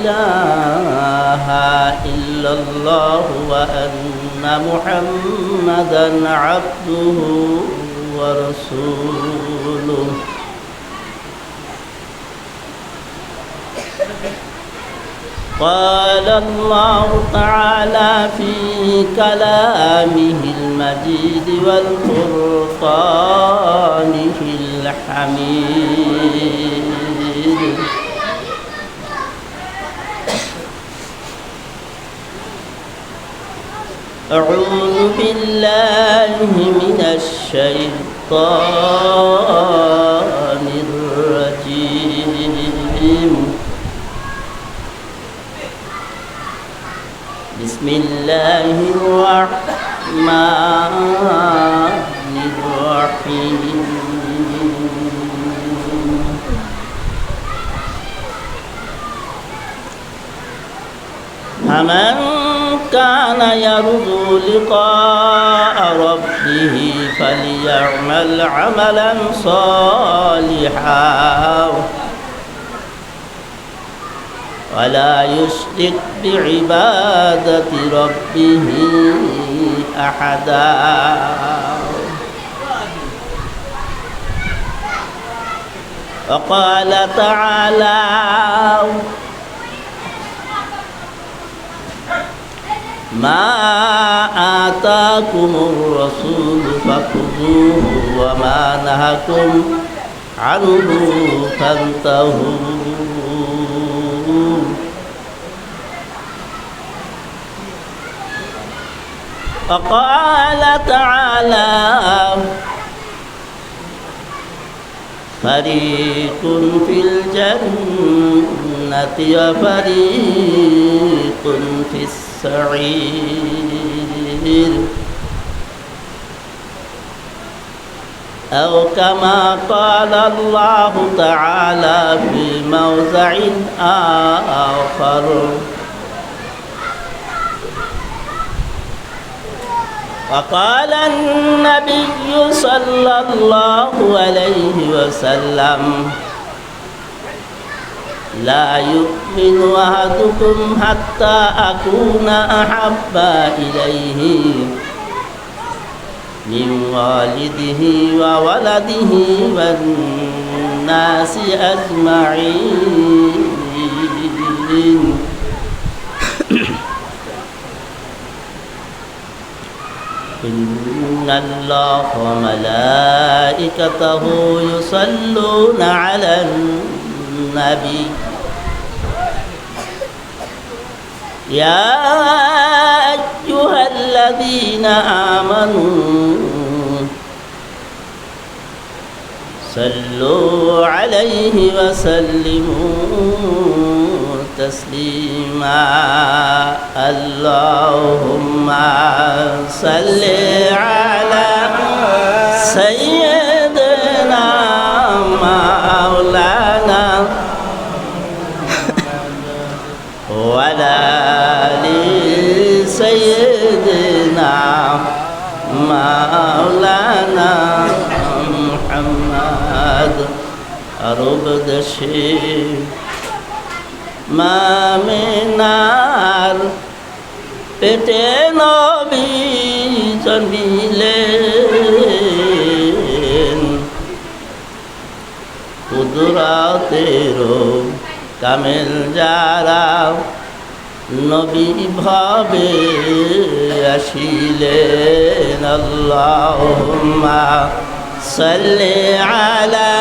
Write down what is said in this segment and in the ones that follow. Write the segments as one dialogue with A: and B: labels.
A: إله إلا الله وأن محمدا عبده ورسوله. قال الله تعالى في كلامه المجيد والفرقانه الحميد: أعوذ بالله من الشيطان الرجيم. بسم الله الرحمن الرحيم. فمن كان يرجو لقاء ربه فليعمل عملا صالحا ولا يشرك بعبادة ربه أحدا. وقال تعالى: ما آتاكم الرسول فخذوه وما نهاكم عنه فانتهوا. وقال تعالى: فريق في الجنة وفريق في السعير، أو كما قال الله تعالى في موضع آخر: وقال النبي صلى الله عليه وسلم: لا يؤمن أحدكم حتى أكون أحب إليه من والده وولده والناس أجمعين. إن الله وملائكته يصلون على النبي يا أيها الذين آمنوا صلوا عليه وسلموا تسليما. اللهم صل على سيدنا مولانا وعلى آل سيدنا مولانا محمد رب الشيخ ما মিনার পেটে নবী জন্মিলেন, কুদরতেরও কামেল যারা নবী ভাবে আসিলেন। আল্লাহুম্মা সাল্লি আলা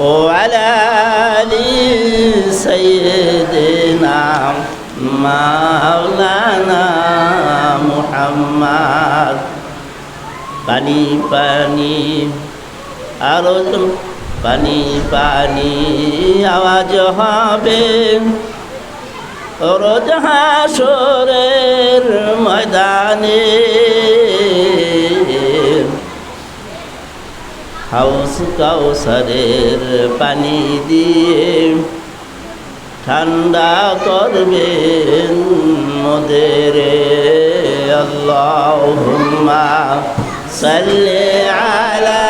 A: وعلى آل سيدنا مولانا محمد। পানি পানি আরো পানি পানি আওয়াজ হবে রোজ হাসরের ময়দানে, হাউস কাউসারের পানি দিয়ে ঠান্ডা করবেন মোদের। আল্লাহুম্মা সাল্লি আলা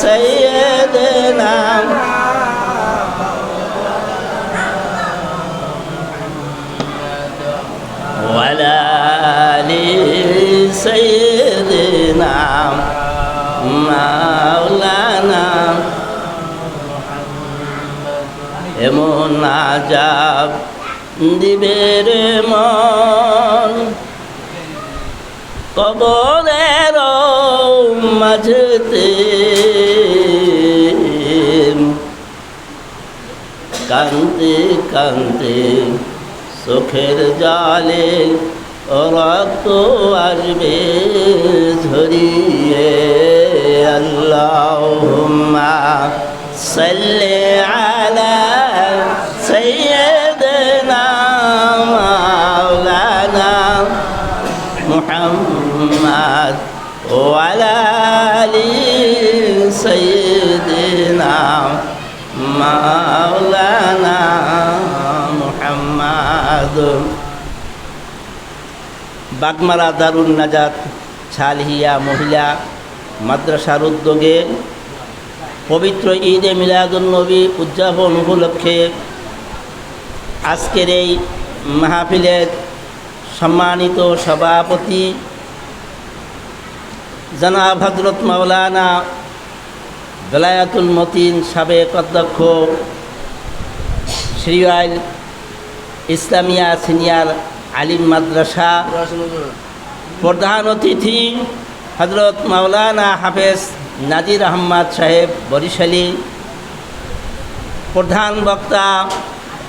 A: সাইয়্যিদিনা ওয়ালা আলি সাইয়্যিদিনা মাওলানা। এমন আজাব দিবে রে মন কবরের মাঝেতে, কান্তে কান্তে চোখের জলে রক্ত আসবে ঝরিয়ে। আল্লাহুম্মা সাল্লি আলা সাইয়্যিদিনা মাওলানা মুহাম্মদ ওয়া আলা আলি সাইয়্যিদিনা মাওলানা মুহাম্মদ। বাগমারা দারুন নাজাত ছালহিয়া মহিলা মাদ্রাসার উদ্যোগে পবিত্র ঈদে মিলাদুন্নবী উদযাপন উপলক্ষে আজকের এই মাহফিলের সম্মানিত সভাপতি জনাব হযরত মাওলানা বেলায়েতুল মতিন সাবেক অধ্যক্ষ শ্রীআইল ইসলামিয়া সিনিয়র আলিম মাদ্রাসা, প্রধান অতিথি হযরত মাওলানা হাফেজ নাজির আহমদ সাহেব বরিশালী, প্রধান বক্তা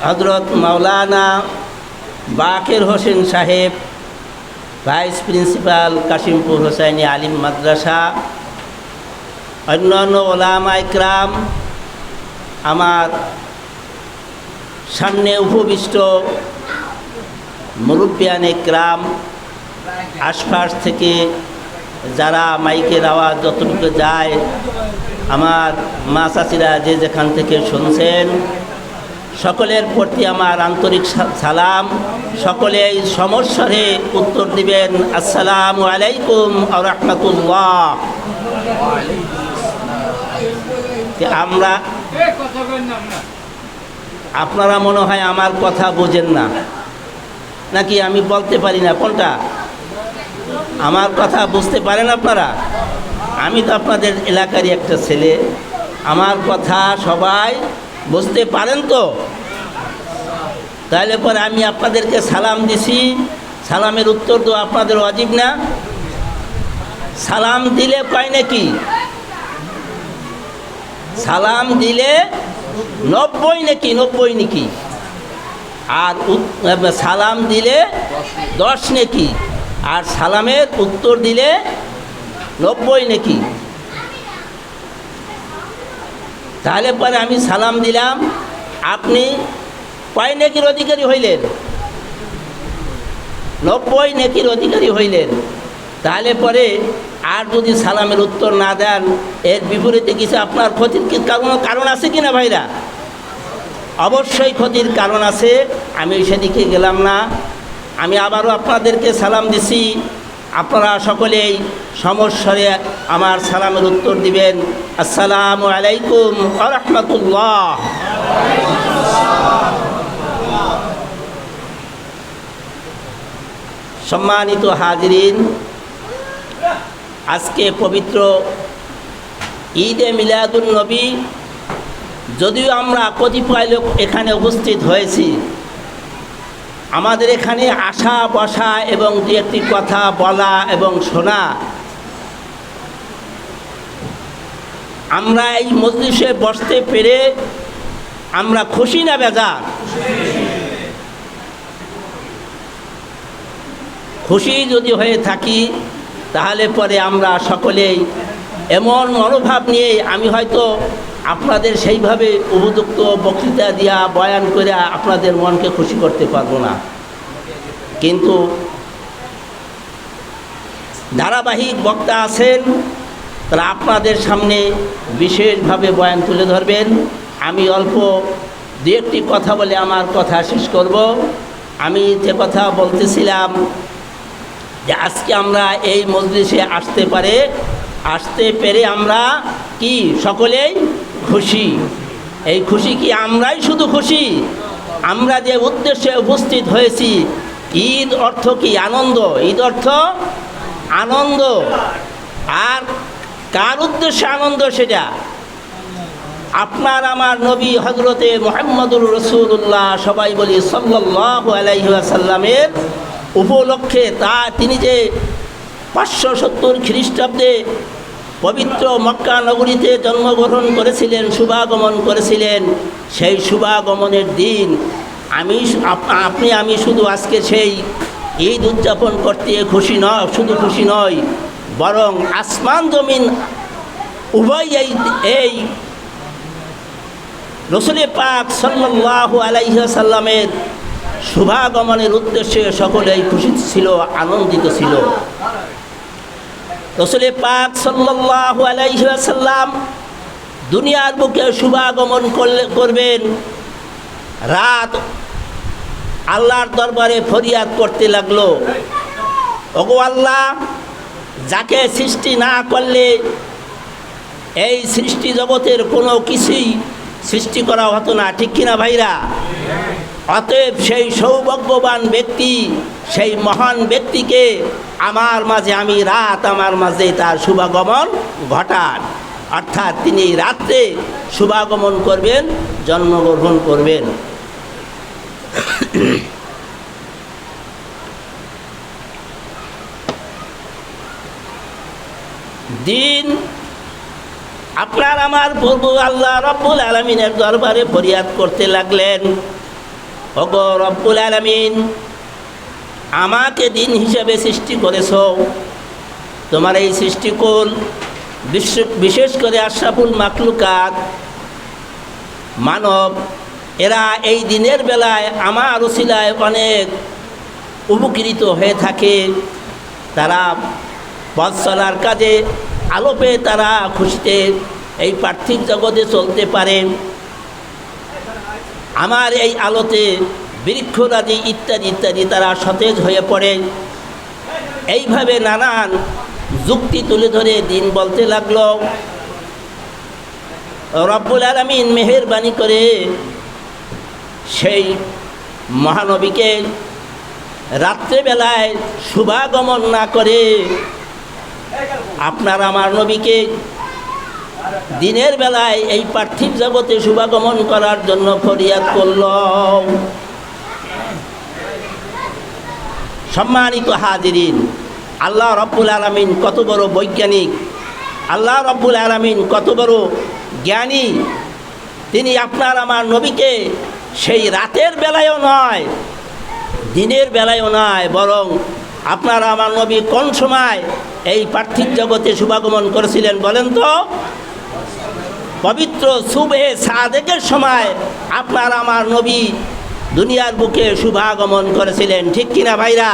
A: হযরত মাওলানা বাকের হোসেন সাহেব, ভাইস প্রিন্সিপাল কাশিমপুর হোসাইনি আলিম মাদ্রাসা, অন্যান্য ওলামা ইকরাম, আমার সামনে উপবিষ্ট মুরব্বিয়ান ইকরাম, আশপাশ থেকে যারা মাইকের আওয়াজ যতটুকু যায়, আমার মা চাচিরা যে যেখান থেকে শুনছেন, সকলের প্রতি আমার আন্তরিক সালাম। সকলেই সমস্বরে উত্তর দিবেন আসসালামু আলাইকুম ওয়া রাহমাতুল্লাহ। আমরা আপনারা মনে হয় আমার কথা বোঝেন না, নাকি আমি বলতে পারি না? কোনটা? আমার কথা বুঝতে পারেন আপনারা? আমি তো আপনাদের এলাকারই একটা ছেলে, আমার কথা সবাই বুঝতে পারেন তো? তাহলে পরে আমি আপনাদেরকে সালাম দিছি, সালামের উত্তর তো আপনাদের ওয়াজিব না? সালাম দিলে কয় নাকি? সালাম দিলে 90 নাকি? 90 নাকি? আর সালাম দিলে 10 নাকি? আর সালামের উত্তর দিলে 90 নাকি? তাহলে পরে আমি সালাম দিলাম, আপনি কয় নেকির অধিকারী হইলেন? 90 নেকির অধিকারী হইলেন। তাহলে পরে আর যদি সালামের উত্তর না দেন, এর বিপরীতে কিছু আপনার ক্ষতির কারণ আছে কি না ভাইরা? অবশ্যই ক্ষতির কারণ আছে, আমি সেদিকে গেলাম না। আমি আবারও আপনাদেরকে সালাম দিছি, আপনারা সকলেই সমস্বরে আমার সালামের উত্তর দিবেন আসসালামু আলাইকুম ওয়া রাহমাতুল্লাহ। সম্মানিত হাজিরিন, আজকে পবিত্র ঈদে মিলাদুন্নবী, যদিও আমরা কতিপয় লোক এখানে উপস্থিত হয়েছি, আমাদের এখানে আসা বসা এবং দু একটি কথা বলা এবং শোনা, আমরা এই মজলিসে বসতে পেরে আমরা খুশি না বেজার? খুশি যদি হয়ে থাকি, তাহলে পরে আমরা সকলেই এমন মনোভাব নিয়ে, আমি হয়তো আপনাদের সেইভাবে উপযুক্ত বক্তৃতা দিয়া বয়ান করে আপনাদের মনকে খুশি করতে পারবো না, কিন্তু ধারাবাহিক বক্তা আছেন, তারা আপনাদের সামনে বিশেষভাবে বয়ান তুলে ধরবেন। আমি অল্প দু একটি কথা বলে আমার কথা শেষ করব। আমি যে কথা বলতেছিলাম, যে আজকে আমরা এই মজলিসে আসতে পেরে আমরা কি সকলেই খুশি। এই খুশি কি আমরাই শুধু খুশি? আমরা যে উদ্দেশ্যে উপস্থিত হয়েছি, ঈদ অর্থ কি? আনন্দ। ঈদ অর্থ আনন্দ। আর কার উদ্দেশ্যে আনন্দ? সেটা আপনার আমার নবী হজরতে মুহাম্মদুর রাসূলুল্লাহ, সবাই বলি সাল্লাল্লাহু আলাইহি ওয়াসাল্লামের উপলক্ষে। তিনি যে 570 খ্রিস্টাব্দে পবিত্র মক্কা নগরীতে জন্মগ্রহণ করেছিলেন, শুভাগমন করেছিলেন, সেই শুভাগমনের দিন আমি শুধু আজকে সেই ঈদ উদযাপন করতে শুধু খুশি নয়, বরং আসমান জমিন উভয় এই রাসূল পাক সাল্লাল্লাহু আলাইহি ওয়াসাল্লামের শুভাগমনের উদ্দেশ্যে সকলেই খুশি ছিল, আনন্দিত ছিল। রাসূল পাক সাল্লাল্লাহু আলাইহি ওয়াসাল্লাম দুনিয়ার বুকে শুভাগমন করবেন। রাত আল্লাহর দরবারে ফরিয়াদ করতে লাগলো, ওগো আল্লাহ, যাকে সৃষ্টি না করলে এই সৃষ্টি জগতের কোনো কিছুই সৃষ্টি করা হতো না, ঠিক কিনা ভাইরা? অতএব সেই সৌভাগ্যবান ব্যক্তি, সেই মহান ব্যক্তিকে আমার মাঝে তার শুভাগমন ঘটান। অর্থাৎ তিনি রাত্রে শুভাগমন করবেন, জন্মগ্রহণ করবেন। দিন আপনার আমার প্রভু আল্লাহ রব্বুল আলামিনের দরবারে ফরিয়াদ করতে লাগলেন, ওগো রব্বুল আলামিন, আমাকে দিন হিসেবে সৃষ্টি করেছ। তোমার এই সৃষ্টিকুল বিশেষ করে আশরাফুল মাখলুকাত মানব, এরা এই দিনের বেলায় আমার ওসিলায় অনেক উপকৃত হয়ে থাকে। তারা পথ চলার কাজে আলো পেয়ে তারা খুশিতে এই পার্থিব জগতে চলতে পারে। আমার এই আলোতে বৃক্ষরাজি ইত্যাদি ইত্যাদি তারা সতেজ হয়ে পড়ে। এইভাবে নানান যুক্তি তুলে ধরে দিন বলতে লাগলো। রব্বুল আলামিন মেহেরবানি করে সেই মহানবীকে রাত্রেবেলায় শুভাগমন না করে আপনার আমার নবীকে দিনের বেলায় এই পার্থিব জগতে শুভাগমন করার জন্য ফরিয়াদ করল। সম্মানিত হাজিরিন, আল্লাহ রব্বুল আলামিন কত বড় বৈজ্ঞানিক, আল্লাহ রব্বুল আলামিন কত বড় জ্ঞানী। তিনি আপনার আমার নবীকে সেই রাতের বেলায়ও নয়, দিনের বেলায়ও নয়, বরং আপনার আমার নবী কোন সময় এই পার্থিব জগতে শুভাগমন করেছিলেন বলেন তো? পবিত্র সুবহে সাদেকের সময় আপনার আমার নবী দুনিয়ার বুকে শুভাগমন করেছিলেন, ঠিক কিনা ভাইরা?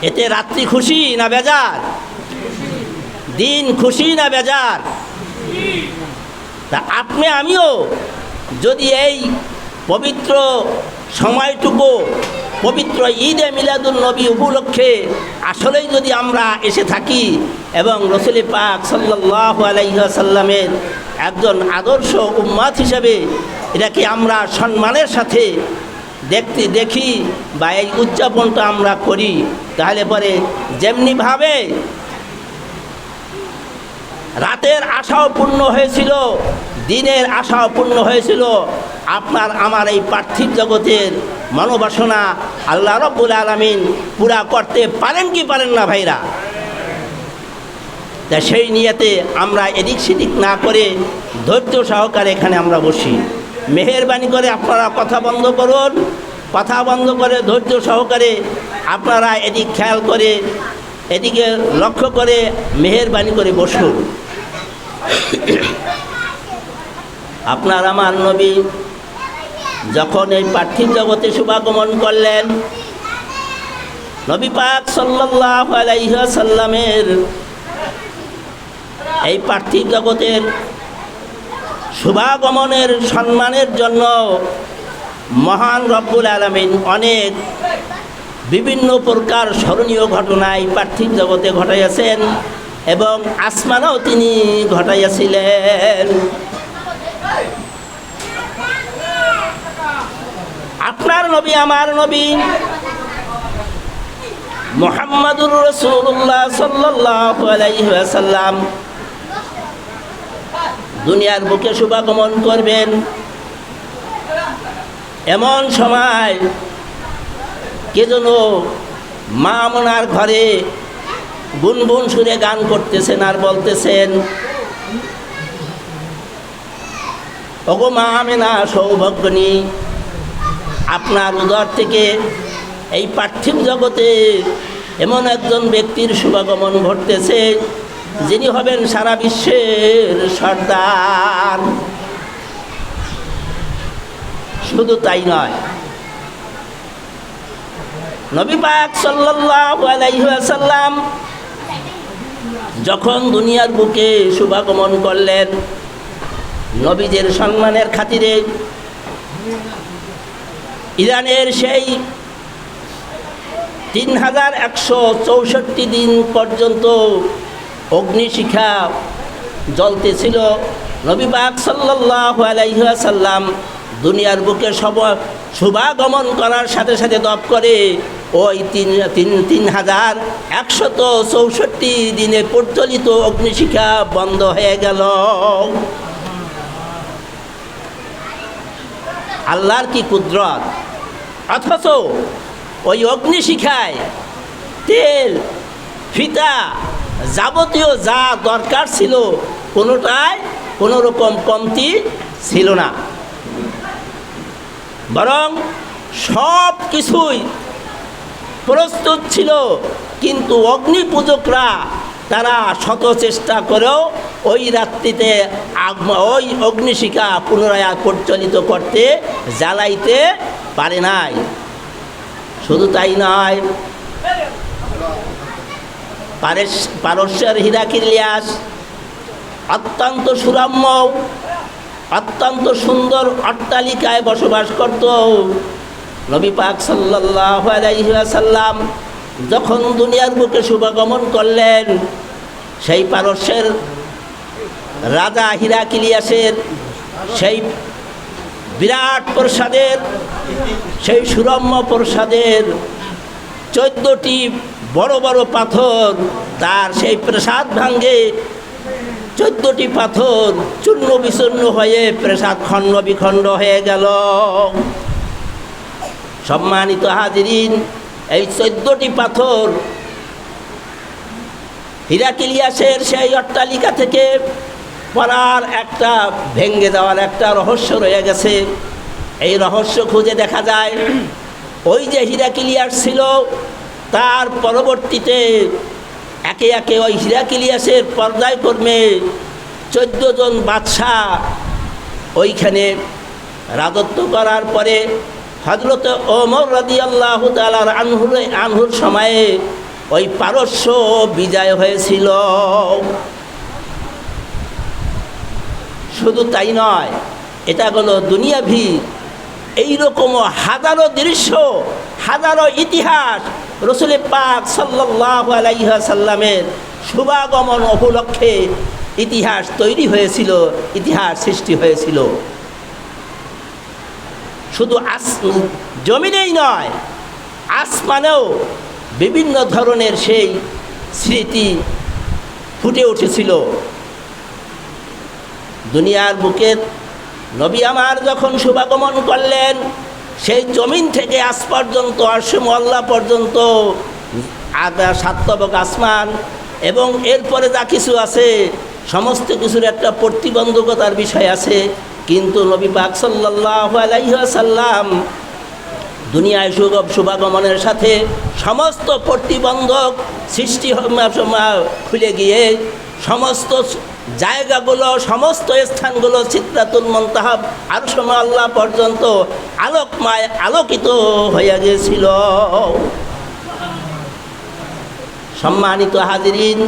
A: এতে রাত্রি খুশি না বেজার? দিন খুশি না বেজার? তা আপনি আমিও যদি এই পবিত্র সময়টুকু পবিত্র ঈদে মিলাদুন নবী উপলক্ষে আসলেই যদি আমরা এসে থাকি এবং রাসূল পাক সাল্লাল্লাহু আলাইহি ওয়াসাল্লামের একজন আদর্শ উম্মত হিসেবে এটাকে আমরা সম্মানের সাথে দেখি বা এই উদযাপনটা আমরা করি, তাহলে পরে যেমনিভাবে রাতের আশাও পূর্ণ হয়েছিল, দিনের আশাও পূর্ণ হয়েছিল, আপনার আমার এই পার্থিব জগতের মনোবাসনা আল্লাহ রব্বুল আলামিন পুরা করতে পারেন কি পারেন না ভাইরা? তা সেই নিয়তে আমরা এদিক সেদিক না করে ধৈর্য সহকারে এখানে আমরা বসি। মেহেরবানি করে আপনারা কথা বন্ধ করুন, কথা বন্ধ করে ধৈর্য সহকারে আপনারা এদিক খেয়াল করে এদিকে লক্ষ্য করে মেহেরবানি করে বসুন। আপনার আমার নবী যখন এই পার্থিব জগতে শুভাগমন করলেন, নবী পাক সাল্লাল্লাহু আলাইহি ওয়াসাল্লামের এই পার্থিব জগতের শুভাগমনের সম্মানের জন্য মহান রব্বুল আলামিন অনেক বিভিন্ন প্রকার স্মরণীয় ঘটনায় পার্থিব জগতে ঘটাইয়াছেন এবং আসমানেও তিনি ঘটাইয়াছিলেন। আপনার নবী আমার নবী মুহাম্মাদুর রাসূলুল্লাহ সাল্লাল্লাহু আলাইহি ওয়াসাল্লাম দুনিয়ার বুকে শুভাগমন করবেন। এমন সময় কে যেন মা আমনার ঘরে গুনগুন সুরে গান করতেছেন আর বলতেছেন, ওগো মা আমেনা সৌভাগ্যনী, আপনার উদর থেকে এই পার্থিব জগতে এমন একজন ব্যক্তির শুভাগমন ঘটতেছে যিনি হবেন সারা বিশ্বের সর্দার। শুধু তাই নয়, নবী পাক সাল্লাল্লাহু আলাইহি ওয়াসাল্লাম যখন দুনিয়ার বুকে শুভাগমন করলেন, নবীদের সম্মানের খাতিরে ইরানের সেই 3164 দিন পর্যন্ত অগ্নিশিখা জ্বলতেছিল। নবী পাক সাল্লাল্লাহু আলাইহি ওয়াসাল্লাম দুনিয়ার বুকে শুভাগমন করার সাথে সাথে দপ করে ওই 3164 দিনে প্রজ্বলিত অগ্নিশিখা বন্ধ হয়ে গেল। আল্লাহর কি কুদরত! অথচ ওই অগ্নিশিখায় তেল, ফিতা, যাবতীয় যা দরকার ছিল কোনোটাই কোনো রকম কমতি ছিল না, বরং সব কিছুই প্রস্তুত ছিল। কিন্তু অগ্নি পূজকরা তারা শত চেষ্টা করেও ওই রাত্রিতে ওই অগ্নিশিখা পুনরায় প্রজ্বলিত করতে, জ্বালাইতে পারে নাই। শুধু তাই নয়, পারস্যের হিরাক্লিয়াস অত্যন্ত সুরম্য, অত্যন্ত সুন্দর অট্টালিকায় বসবাস করত। নবী পাক সাল্লাল্লাহু আলাইহি ওয়াসাল্লাম যখন দুনিয়ার বুকে শুভাগমন করলেন, সেই পারস্যের রাজা হিরাক্লিয়াসের সেই বিরাট প্রাসাদের, সেই সুরম্য প্রাসাদের 14টি বড় বড় পাথর, তার সেই প্রাসাদ ভাঙ্গে 14টি পাথর চূর্ণ বিচূর্ণ হয়ে প্রাসাদ খণ্ড বিখণ্ড হয়ে গেল। সম্মানিত হাজিরিন, এই 14টি পাথর হিরাক্লিয়াসের সেই অট্টালিকা থেকে পড়ার একটা ভেঙে যাওয়ার একটা রহস্য রয়ে গেছে। এই রহস্য খুঁজে দেখা যায়, ওই যে হিরাক্লিয়াস ছিল তার পরবর্তীতে একে একে ওই হিরাক্লিয়াসের পর্যায়ক্রমে 14 জন বাদশাহ ওইখানে রাজত্ব করার পরে হযরত ওমর রাদিয়াল্লাহু তাআলা আনহুর সময়ে ওই পারস্য বিজয় হয়েছিল। শুধু তাই নয়, এটা হলো দুনিয়াভি এইরকম হাজারো দৃশ্য, হাজারো ইতিহাস রাসূল পাক সাল্লাল্লাহু আলাইহি ওয়াসাল্লামের শুভাগমন উপলক্ষে ইতিহাস তৈরি হয়েছিল, ইতিহাস সৃষ্টি হয়েছিল। শুধু জমিনেই নয়, আসমানেও বিভিন্ন ধরনের সেই স্মৃতি ফুটে উঠেছিল। দুনিয়ার বুকে নবী আমার যখন শুভাগমন করলেন, সেই জমিন থেকে আজ পর্যন্ত আরশে মুআল্লা পর্যন্ত 7 তবক আসমান এবং এরপরে যা কিছু আছে সমস্ত কিছুর একটা প্রতিবন্ধকতার বিষয় আছে। কিন্তু নবী পাক সাল্লাল্লাহু আলাইহি ওয়াসাল্লাম দুনিয়ায় শুভাগমনের সাথে সমস্ত প্রতিবন্ধক সৃষ্টি খুলে গিয়ে সমস্ত জায়গাগুলো, সমস্ত স্থানগুলো সিদরাতুল মুনতাহা আরশে মুআল্লা পর্যন্ত আলোকময়, আলোকিত হয়ে গিয়েছিল। সম্মানিত হাজিরিন,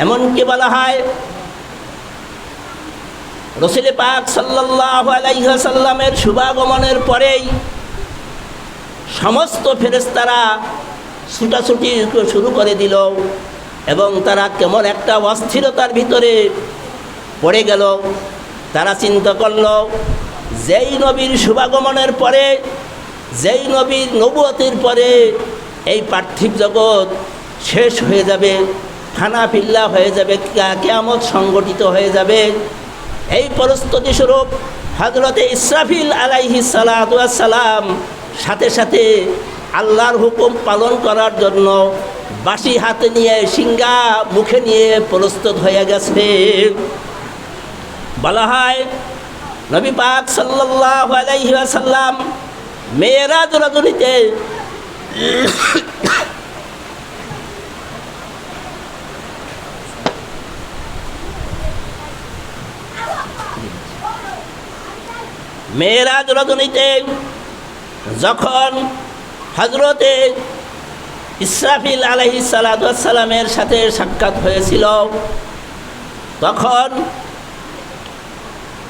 A: এমনকি বলা হয় রাসূল পাক সাল্লাল্লাহু আলাইহি ওয়াসাল্লামের শুভাগমনের পরেই সমস্ত ফেরেশতারা ছুটাছুটি শুরু করে দিল এবং তারা কেমন একটা অস্থিরতার ভিতরে পড়ে গেল। তারা চিন্তা করল, যেই নবীর শুভাগমনের পরে, যেই নবীর নবুয়তের পরে এই পার্থিব জগৎ শেষ হয়ে যাবে, ফানা ফিল্লা হয়ে যাবে, কিয়ামত সংগঠিত হয়ে যাবে, এই প্রস্তুতি স্বরূপ হযরতে ইসরাফিল আলাইহিস সালাতু ওয়াস সালাম সাথে সাথে আল্লাহর হুকুম পালন করার জন্য বাঁশি হাতে নিয়ে, সিংহা মুখে নিয়ে প্রস্তুত হয়ে গেছে। বলা হয় নবী পাক সাল্লাল্লাহু আলাইহি ওয়াসাল্লাম মেরাজ রজনীতে মেরাজ রজনীতে যখন হযরতে ইসরাফিল আলাইহিস সালাতু ওয়াস সালামের সাথে সাক্ষাৎ হয়েছিল, তখন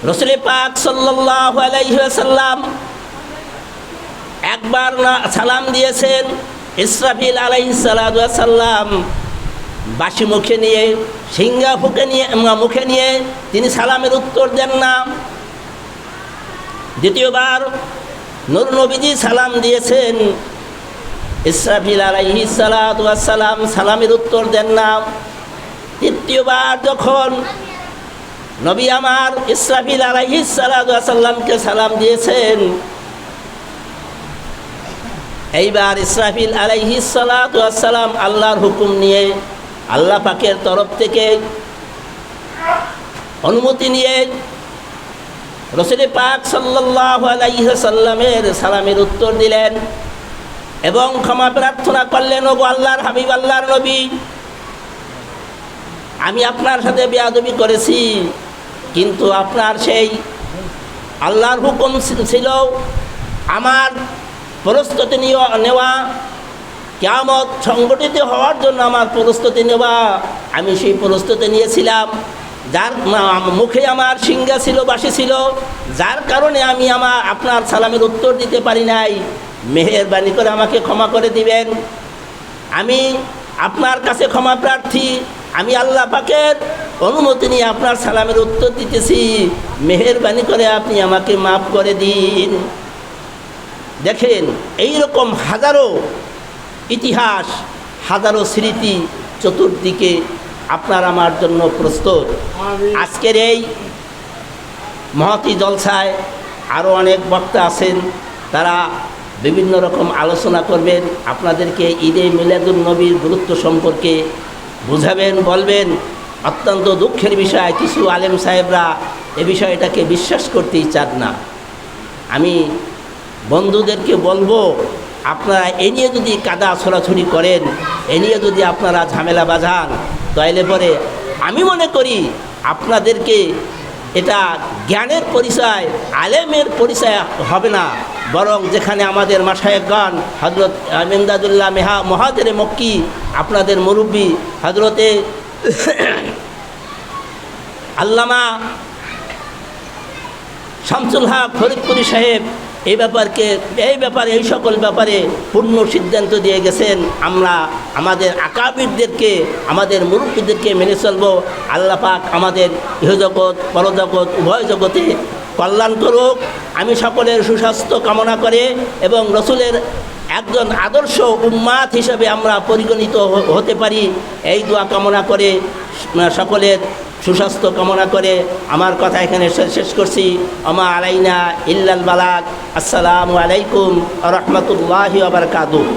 A: রাসূল পাক সাল্লাল্লাহু আলাইহি ওয়াসাল্লাম একবার সালাম দিয়েছেন। ইসরাফিল আলাইহিস সালাতু ওয়াস সালাম বাঁশি মুখে নিয়ে, সিংহা মুখে নিয়ে তিনি সালামের উত্তর দেন না। দ্বিতীয়বার নূর নবীজি সালাম দিয়েছেন, ইসরাফিল আলাইহিস সালাতু ওয়াস সালাম সালামের উত্তর দেন না। তৃতীয়বার যখন নবী আমার ইসরাফিল আলাইহিস সালাতু ওয়াস সালামকে সালাম দিয়েছেন, এইবার ইসরাফিল আলাইহিস সালাতু ওয়াস সালাম আল্লাহর হুকুম নিয়ে, আল্লাহ পাকের তরফ থেকে অনুমতি নিয়ে রাসূল পাক সাল্লাল্লাহু আলাইহি ওয়াসাল্লামের সালামের উত্তর দিলেন এবং ক্ষমা প্রার্থনা করলেন, ওগো আল্লাহর হাবিব, আল্লাহর নবী, আমি আপনার সাথে বেয়াদবি করেছি, কিন্তু আপনার সেই আল্লাহর হুকুম ছিল আমার প্রস্তুতি নেওয়া, কিয়ামত সংগঠিত হওয়ার জন্য আমার প্রস্তুতি নেওয়া। আমি সেই প্রস্তুতি নিয়েছিলাম, যার মুখে আমার সিংহা ছিল, বাঁশি ছিল, যার কারণে আমি আপনার সালামের উত্তর দিতে পারি নাই। মেহেরবানি করে আমাকে ক্ষমা করে দিবেন। আমি আপনার কাছে ক্ষমা প্রার্থী, আমি আল্লাহ পাকের অনুমতি নিয়ে আপনার সালামের উত্তর দিতেছি, মেহেরবানি করে আপনি আমাকে মাফ করে দিন। দেখেন, এই রকম হাজারো ইতিহাস, হাজারো স্মৃতি চতুর্দিকে আপনার আমার জন্য প্রস্তুত। আজকের এই মহতি জলসায় আরও অনেক বক্তা আছেন, তারা বিভিন্ন রকম আলোচনা করবেন, আপনাদেরকে ঈদে মিলাদুন নবীর গুরুত্ব সম্পর্কে বুঝাবেন, বলবেন। অত্যন্ত দুঃখের বিষয়, কিছু আলেম সাহেবরা এ বিষয়টাকে বিশ্বাস করতেই চান না। আমি বন্ধুদেরকে বলবো, আপনারা এ নিয়ে যদি কাদা ছোড়াছুড়ি করেন, এ নিয়ে যদি আপনারা ঝামেলা বাঁধান, তাইলে পরে আমি মনে করি আপনাদেরকে এটা জ্ঞানের পরিচয়, আলেমের পরিচয় হবে না, বরং যেখানে আমাদের মাশায়েখগণ হযরত ইমদাদুল্লাহ মহাজের মক্কি, আপনাদের মুরব্বী হযরতে আল্লামা শামসুল হক ফরিদপুরি সাহেব এই ব্যাপারে এই সকল ব্যাপারে পূর্ণ সিদ্ধান্ত দিয়ে গেছেন। আমরা আমাদের আকাবিরদেরকে, আমাদের মুরব্বীদেরকে মেনে চলব। আল্লাহ পাক আমাদের ইহজগৎ পরজগৎ উভয় জগতে কল্যাণ করুক। আমি সকলের সুস্বাস্থ্য কামনা করে এবং রসুলের একজন আদর্শ উম্মাত হিসেবে আমরা পরিগণিত হতে পারি, এই দোয়া কামনা করে, সকলের সুস্বাস্থ্য কামনা করে আমার কথা এখানে শেষ করছি। আমা আলাইনা ইল্লাল বালাগ। আসসালামু আলাইকুম ওয়া রাহমাতুল্লাহি ওয়া বারাকাতুহু।